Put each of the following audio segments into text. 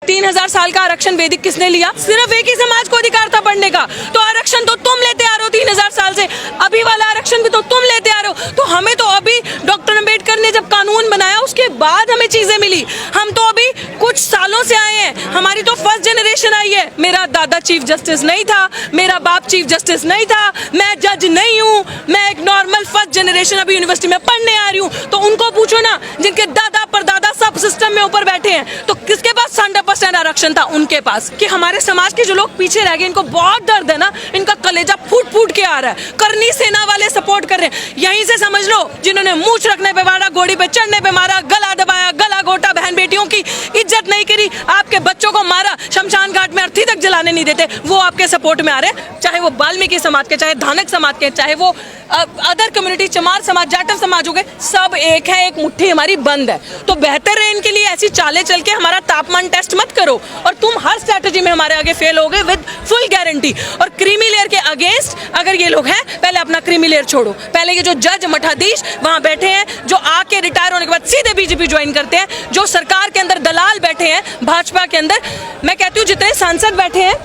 3000 साल का आरक्षण वैदिक किसने लिया? सिर्फ एक ही समाज को अधिकार था पढ़ने का। तो आरक्षण तो तुम लेते आ रहे हो 3000 साल से, अभी वाला आरक्षण भी तो तुम लेते आ रहे हो। तो हमें तो अभी डॉक्टर अम्बेडकर ने जब कानून बनाया उसके बाद हमें चीजें मिली। हम तो अभी कुछ सालों से आए हैं, हमारी तो फर्स्ट जनरेशन आई है। मेरा दादा चीफ जस्टिस नहीं था, मेरा बाप चीफ जस्टिस नहीं था, मैं जज नहीं हूँ, मैं एक नॉर्मल फर्स्ट जनरेशन अभी यूनिवर्सिटी में पढ़ने आ रही हूँ। तो उनको पूछो ना, जिनके दादा परदादा सब सिस्टम में ऊपर बैठे हैं, तो किसके पास 100% आरक्षण था? उनके पास। कि हमारे समाज के जो लोग पीछे रह गए, इनको बहुत दर्द है ना, इनका कलेजा फूट फूट के आ रहा है। करनी सेना वाले सपोर्ट कर रहे हैं, यहीं से समझ लो। जिन्होंने मूंछ रखने पे मारा, घोड़ी पे चढ़ने पे मारा, गला दबाया, गला घोटा, बहन बेटियों की इज्जत नहीं करी, आपके बच्चों को मारा, शमशान घाट में अर्थी तक जलाने नहीं देते, वो आपके सपोर्ट में आ रहे हैं। चाहे वो वाल्मीकि समाज के, चाहे धानक समाज के, चाहे वो अदर कम्युनिटी, चमार समाज, जाटव समाज हो गए, सब एक है, एक मुट्ठी हमारी बंद है। तो बेहतर है इनके लिए ऐसी चालें चल के हमारा तापमान टेस्ट मत करो, और तुम हर स्ट्रैटेजी में हमारे आगे फेल हो गए विद फुल गारंटी। और क्रीमी लेयर के अगेंस्ट अगर ये लोग हैं, पहले अपना क्रीमी लेयर छोड़ो। पहले ये जो जज मठाधीश वहां बैठे हैं, जो आके रिटायर होने के बाद सीधे बीजेपी ज्वाइन करते हैं, जो सरकार के अंदर दलाल बैठे हैं भाजपा के अंदर, मैं कहती हूँ जितने सांसद बैठे हैं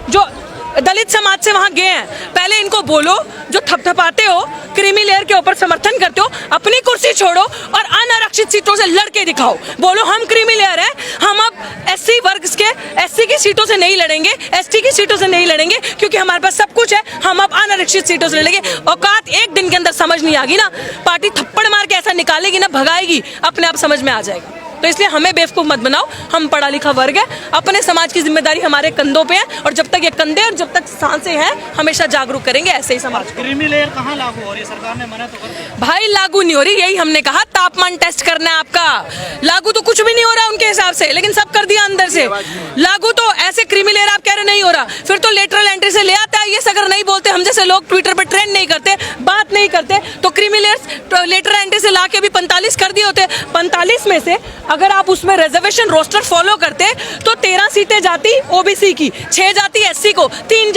जो दलित समाज से वहां गए हैं, पहले इनको बोलो, जो थपथपाते हो, क्रीमी लेयर के ऊपर समर्थन करते हो, अपनी कुर्सी छोड़ो और अनारक्षित सीटों से लड़के दिखाओ। बोलो हम क्रीमी लेयर हैं, हम अब एससी वर्ग के, एससी की सीटों से नहीं लड़ेंगे, एसटी की सीटों से नहीं लड़ेंगे, क्योंकि हमारे पास सब कुछ है, हम अब अनारक्षित सीटों से लड़ेंगे। औकात एक दिन के अंदर समझ नहीं आएगी ना, पार्टी थप्पड़ मार के ऐसा निकालेगी ना, भगाएगी, अपने आप समझ में आ जाएगा। तो इसलिए हमें बेवकूफ मत बनाओ, हम पढ़ा लिखा वर्ग है, अपने समाज की जिम्मेदारी हमारे कंधों पे है, और जब तक ये कंधे और जब तक सांसें हैं, हमेशा जागरूक करेंगे ऐसे ही समाज को। क्रीमी लेयर कहाँ लागू हो रही है? सरकार ने मना तो कर दिया। भाई लागू नहीं हो रही, यही हमने कहा, तापमान टेस्ट करना है आपका। लागू तो कुछ भी नहीं हो रहा उनके हिसाब से, लेकिन सब कर दिया अंदर से। लागू तो ऐसे क्रीमी लेयर आप कह रहे नहीं हो रहा, फिर तो लेटरल एंट्री से ले आता है। ये अगर नहीं बोलते, हम जैसे लोग ट्विटर पे ट्रेंड नहीं करते, बात नहीं करते, तो क्रीमी लेयर लेटरल एंट्री से ला के भी 45 कर दिए होते। 45 में से अगर आप उसमें रिजर्वेशन रोस्टर फॉलो करते तो 13 सीटें जाती ओबीसी की, 6 जाती एससी को, 3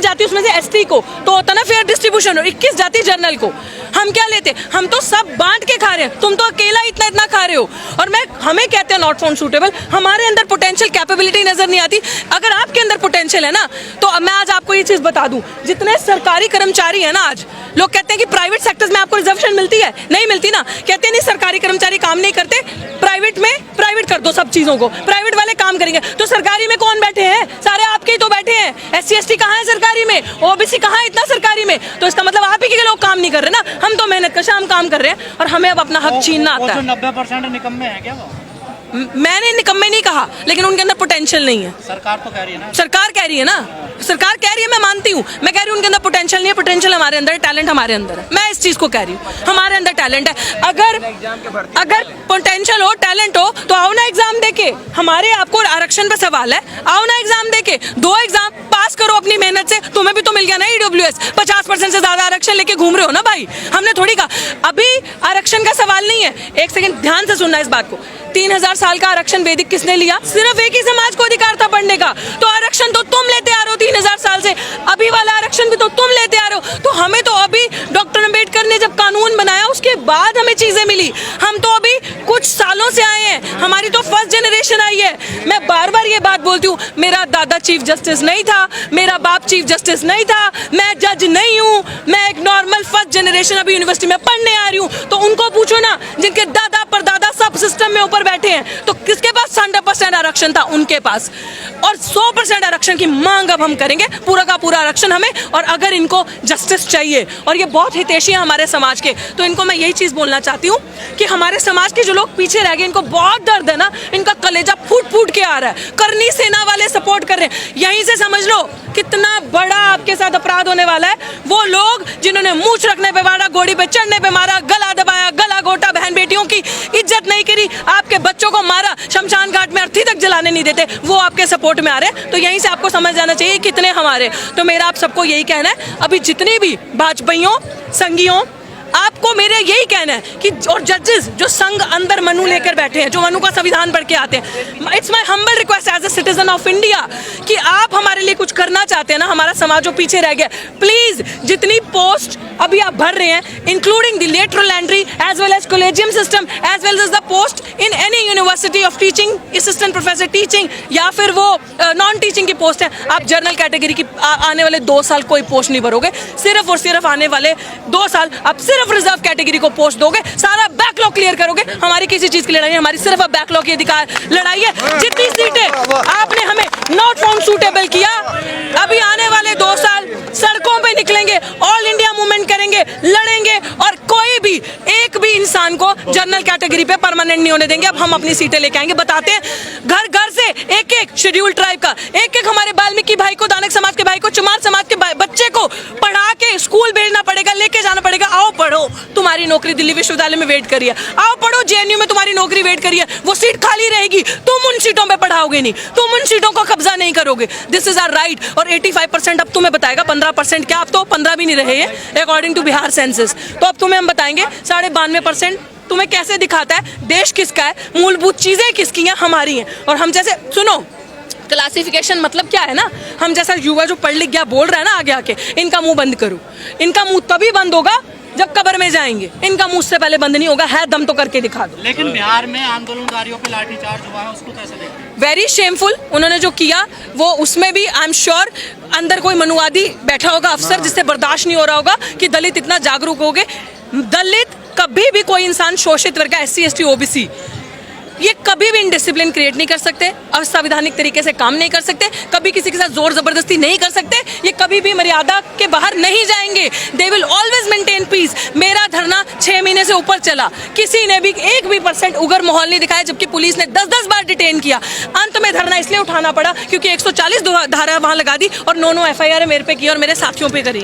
जाती उसमें से एसटी को, तो होता ना फेयर डिस्ट्रीब्यूशन, और 21 जाती जनरल को। हम क्या लेते? हम तो सब बांट के खा रहे हैं, तुम तो अकेला इतना खा रहे हो। और हमें कहते हैं नॉट फाउंड सूटेबल, हमारे अंदर पोटेंशियल कैपेबिलिटी नजर नहीं आती। अगर आपके अंदर पोटेंशियल है ना, तो मैं आज आपको ये चीज बता दूं, जितने सरकारी कर्मचारी है ना, आज लोग कहते हैं कि प्राइवेट सेक्टर्स में आपको रिजर्वेशन मिलती है, नहीं मिलती ना। कहते हैं नहीं सरकारी कर्मचारी काम नहीं करते, प्राइवेट में प्राइवेट कर दो सब चीजों को, प्राइवेट वाले काम करेंगे। तो सरकारी में कौन बैठे हैं? सारे आपके ही तो बैठे हैं। एससी एसटी कहाँ है सरकारी में? ओबीसी कहाँ है इतना सरकारी में? तो इसका मतलब आप ही के लोग काम नहीं कर रहे ना, हम तो मेहनत कश, हम काम कर रहे हैं, और हमें अब अपना हक छीनना आता है। 90% निकम्मे हैं क्या वो? मैंने निकम्मे नहीं कहा, लेकिन उनके अंदर पोटेंशियल नहीं है। सरकार तो कह रही है ना, सरकार कह रही है ना, सरकार कह रही है, मैं मानती हूँ, मैं कह रही हूँ उनके अंदर पोटेंशियल नहीं है। पोटेंशियल हमारे अंदर है, टैलेंट हमारे अंदर है, मैं इस चीज को कह रही हूँ, हमारे अंदर टैलेंट है। अगर पोटेंशियल हो, टैलेंट हो, तो आओ ना एग्जाम देके। हमारे आपको आरक्षण पे सवाल है, आओ ना एग्जाम देके, 2 एग्जाम पास करो अपनी मेहनत से। तुम्हें भी तो मिल गया ना ईडब्ल्यूएस, 50% से ज्यादा आरक्षण लेके घूम रहे हो ना भाई। हमने थोड़ी कहा अभी आरक्षण का सवाल नहीं है, एक सेकंड ध्यान से सुनना इस बात को। 3000 साल का आरक्षण वैदिक किसने लिया? सिर्फ एक ही समाज को अधिकार था पढ़ने का। तो आरक्षण तो तुम लेते आ रहे हो 3000 साल से, अभी वाला आरक्षण भी तो तुम लेते आ रहे हो। तो हमें तो अभी डॉक्टर अम्बेडकर ने जब कानून बनाया उसके बाद हमें चीजें मिली। हम तो अभी कुछ सालों से आए हैं, हमारी तो फर्स्ट जनरेशन आई है। मैं बार बार ये बात बोलती हूँ, मेरा दादा चीफ जस्टिस नहीं था, मेरा बाप चीफ जस्टिस नहीं था, मैं जज नहीं हूँ, मैं एक नॉर्मल फर्स्ट जनरेशन अभी यूनिवर्सिटी में पढ़ने आ रही हूँ। तो उनको पूछो ना, जिनके दादा परदादा सब सिस्टम में ऊपर बैठे हैं, तो किसके पास 100% आरक्षण था? उनके पास। और 100% आरक्षण की मांग अब हम करेंगे, पूरा का पूरा आरक्षण हमें। और अगर इनको जस्टिस चाहिए, और ये बहुत हितैषी है हमारे समाज के, तो इनको मैं यही चीज बोलना चाहती हूँ कि हमारे समाज के जो लोग पीछे रह गए, इनको बहुत दर्द है ना, इनका कलेजा फूट फूट के आ रहा है। करनी सेना वाले सपोर्ट कर रहे हैं, यहीं से समझ लो कितना बड़ा आपके साथ अपराध होने वाला है। वो लोग जिन्होंने मूंछ रखने पे मारा, घोड़ी पे चढ़ने पे मारा, गला दबाया, गला घोटा, बहन बेटियों की इज्जत नहीं करी, आपके बच्चों को मारा, शमशान घाट में अर्थी तक जलाने नहीं देते, वो आपके सपोर्ट में आ रहे हैं। तो यहीं से आपको समझ जाना चाहिए कितने हमारे। तो मेरा आप सबको यही कहना है, अभी जितनी भी भाजपाइयों, संघियों, आपको मेरे यही कहना है कि और जजेस जो संघ अंदर मनु लेकर बैठे हैं, जो मनु का संविधान पढ़ के आते हैं, it's my humble request as a citizen of India कि आप हमारे लिए कुछ करना चाहते हैं ना, हमारा समाज जो पीछे रह गया, प्लीज जितनी पोस्ट अभी आप भर रहे हैं, including the lateral entry as well as collegium system as well as the post in any university of teaching, assistant professor teaching या फिर वो नॉन टीचिंग की पोस्ट है। आप जनरल कैटेगरी की आने वाले 2 साल कोई पोस्ट नहीं भरोगे, सिर्फ और सिर्फ आने वाले 2 साल आप सिर्फ रिजर्व कैटेगरी को पोस्ट दोगे, सारा बैकलॉग क्लियर करोगे। हमारी किसी चीज की लड़ाई है, हमारी सिर्फ बैकलॉग की अधिकार लड़ाई है। जितनी सीटें आपने हमें नॉट फाउंड सूटेबल किया, अभी आने वाले 2 साल सड़कों पे निकलेंगे, ऑल इंडिया मूवमेंट करेंगे, लड़ेंगे और कोई भी एक भी इंसान को जनरल कैटेगरी पे परमानेंट नहीं होने देंगे। अब हम अपनी सीटें लेके आएंगे, बताते हैं घर घर से एक एक शेड्यूल ट्राइब का, एक एक हमारे वाल्मीकि भाई को, दानक समाज के भाई को, चमार समाज के बच्चे को पढ़ा के स्कूल भेजना पड़ेगा, लेके जाना पड़ेगा। आओ पढ़ो, तुम्हारी नौकरी दिल्ली विश्वविद्यालय में वेट करिए, आओ पढ़ो जेएनयू में तुम्हारी नौकरी वेट करिए, वो सीट खाली रहेगी, तुम उन सीटों पे पढ़ाओगे नहीं, तुम उन सीटों को कब्जा नहीं करोगे। This is our right. और 85% अब तुम्हें बताएगा, 15% क्या, अब तो 15 भी नहीं रहे हैं अकॉर्डिंग टू बिहार सेंसस। तो अब तुम्हें हम बताएंगे 92.5% तुम्हें कैसे दिखाता है देश किसका है, मूलभूत चीजें किसकी हैं, हमारी हैं। और हम जैसे सुनो, क्लासिफिकेशन मतलब क्या है ना, हम जैसा युवा जो पढ़ लिख गया बोल रहा है ना आगे आके, इनका मुंह बंद करो। इनका मुंह तभी बंद होगा जब कब्र में जाएंगे, इनका मुंह से पहले बंद नहीं होगा। है दम तो करके दिखा दो। लेकिन बिहार में आंदोलनकारियों पे लाठीचार्ज हुआ है, उसको कैसे देखते हैं? Very shameful. उन्होंने जो किया वो, उसमें भी आई एम श्योर अंदर कोई मनुवादी बैठा होगा अफसर, जिससे बर्दाश्त नहीं हो रहा होगा कि दलित इतना जागरूक हो गए। दलित कभी भी कोई इंसान, शोषित वर्ग का, SC ST OBC, ये कभी भी इंडिसिप्लिन क्रिएट नहीं कर सकते, असंवैधानिक तरीके से काम नहीं कर सकते, कभी किसी के साथ जोर जबरदस्ती नहीं कर सकते, ये कभी भी मर्यादा के बाहर नहीं जाएंगे। They will always maintain piece. मेरा धरना 6 महीने से ऊपर चला, किसी ने भी 1% उग्र माहौल नहीं दिखाया, जबकि पुलिस ने 10-10 बार डिटेन किया। अंत में धरना इसलिए उठाना पड़ा क्योंकि 140 धारा वहां लगा दी और 9 FIR मेरे पे की और मेरे साथियों पे करी।